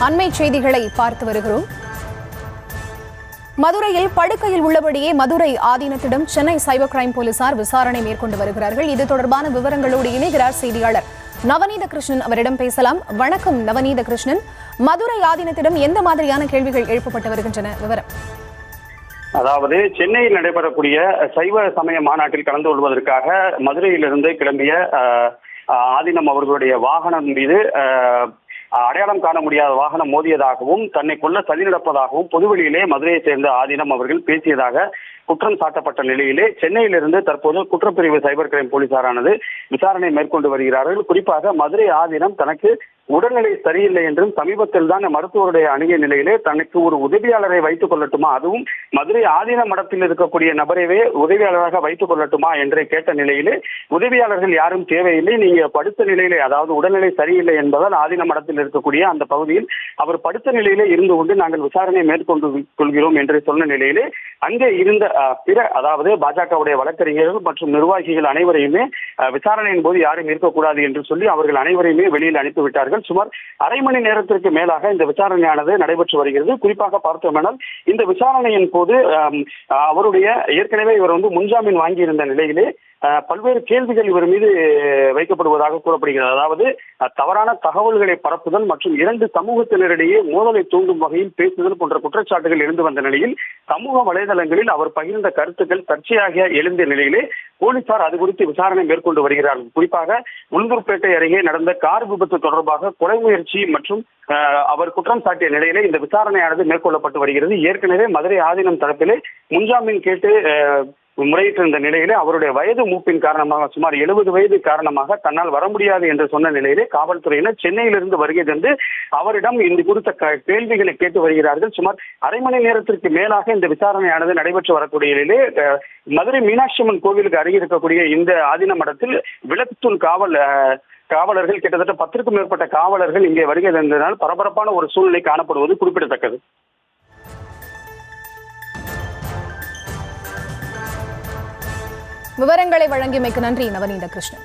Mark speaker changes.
Speaker 1: அண்மை செய்திகளை பார்த்து வருகிறோம். மதுரையில் படுக்கையில் உள்ளபடியே மதுரை ஆதீனத்திடம் சென்னை சைபர் கிரைம் போலீசார் விசாரணை மேற்கொண்டு வருகிறார்கள். இது தொடர்பான விவரங்களோடு இணைகிறார் செய்தியாளர் நவநீத கிருஷ்ணன். அவரிடம் பேசலாம். வணக்கம் நவநீத கிருஷ்ணன். மதுரை ஆதீனத்திடம் எந்த மாதிரியான கேள்விகள் எழுப்பப்பட்டு வருகின்றன? விவரம்.
Speaker 2: அதாவது சென்னையில் நடைபெறக்கூடிய சைவ சமய மாநாட்டில் கலந்து கொள்வதற்காக மதுரையிலிருந்து கிளம்பிய ஆதீனம் அவர்களுடைய வாகனம் மீது அடையாளம் காண முடியாத வாகனம் மோதியதாகவும் தன்னை கொல்ல சதி நடப்பதாகவும் பொதுவெளியிலே மதுரையை சேர்ந்த ஆதீனம் அவர்கள் பேசியதாக குற்றம் சாட்டப்பட்ட நிலையிலே சென்னையிலிருந்து தற்போது குற்றப்பிரிவு சைபர் கிரைம் போலீசாரானது விசாரணை மேற்கொண்டு வருகிறார்கள். குறிப்பாக மதுரை ஆதீனம் தனக்கு உடல்நிலை சரியில்லை என்றும் சமீபத்தில் தான் மருத்துவருடைய அணுகிய நிலையிலே தனக்கு ஒரு உதவியாளரை வைத்துக் கொள்ளட்டுமா, அதுவும் மதுரை ஆதீன மடத்தில் இருக்கக்கூடிய நபரைவே உதவியாளராக வைத்துக் கொள்ளட்டுமா என்று கேட்ட நிலையிலே உதவியாளர்கள் யாரும் தேவையில்லை, நீங்க படுத்த நிலையிலே, அதாவது உடல்நிலை சரியில்லை என்பதால் ஆதீன மடத்தில் இருக்கக்கூடிய அந்த பகுதியில் அவர் படுத்த நிலையிலே இருந்து கொண்டு நாங்கள் விசாரணை மேற்கொண்டு கொள்கிறோம் என்று சொன்ன நிலையிலே அங்கே இருந்த பிற, அதாவது பாஜகவுடைய வழக்கறிஞர்கள் மற்றும் நிர்வாகிகள் அனைவரையுமே விசாரணையின் போது யாரும் இருக்கக்கூடாது என்று சொல்லி அவர்கள் அனைவரையுமே வெளியில் அனுப்பிவிட்டார்கள். சுமார் அரை மணி நேரத்திற்கு மேலாக இந்த விசாரணையானது நடைபெற்று வருகிறது. குறிப்பாக பார்த்தோம்னால் இந்த விசாரணையின் போது அவருடைய ஏற்கனவே இவர் முன்ஜாமீன் வாங்கியிருந்த நிலையிலே பல்வேறு கேள்விகள் இவர் மீது வைக்கப்படுவதாக கூறப்படுகிறது. அதாவது தவறான தகவல்களை பரப்புதல் மற்றும் இரண்டு சமூகத்தினரிடையே மோதலை தூண்டும் வகையில் பேசுதல் போன்ற குற்றச்சாட்டுகள் எழுந்து வந்த நிலையில் சமூக வலைதளங்களில் அவர் பகிர்ந்த கருத்துக்கள் சர்ச்சையாக எழுந்த நிலையிலே போலீசார் அது குறித்து விசாரணை மேற்கொண்டு வருகிறார்கள். குறிப்பாக உளுந்தூர்பேட்டை அருகே நடந்த கார் விபத்து தொடர்பாக கொலை முயற்சி மற்றும் அவர் குற்றம் சாட்டிய நிலையிலே இந்த விசாரணையானது மேற்கொள்ளப்பட்டு வருகிறது. ஏற்கனவே மதுரை ஆதீனம் தரப்பிலே முன்ஜாமீன் கேட்டு முறையிட்டிருந்த நிலையிலே அவருடைய வயது மூப்பின் காரணமாக சுமார் 70 வயது காரணமாக தன்னால் வர முடியாது என்று சொன்ன நிலையிலே காவல்துறையினர் சென்னையிலிருந்து வருகை தந்து அவரிடம் இந்த குறித்த கேள்விகளை கேட்டு வருகிறார்கள். சுமார் அரை மணி நேரத்திற்கு மேலாக இந்த விசாரணையானது நடைபெற்று வரக்கூடிய நிலையிலே மதுரை மீனாட்சி அம்மன் கோவிலுக்கு அருகே இருக்கக்கூடிய இந்த ஆதீன மடத்தில் விளக்குத்தூண் காவலர்கள் கிட்டத்தட்ட 10க்கும் மேற்பட்ட காவலர்கள் இங்கே வருகை தந்ததால் பரபரப்பான ஒரு சூழ்நிலை காணப்படுவது குறிப்பிடத்தக்கது.
Speaker 1: விவரங்களை வழங்கியமைக்கு நன்றி நவநீத கிருஷ்ணன்.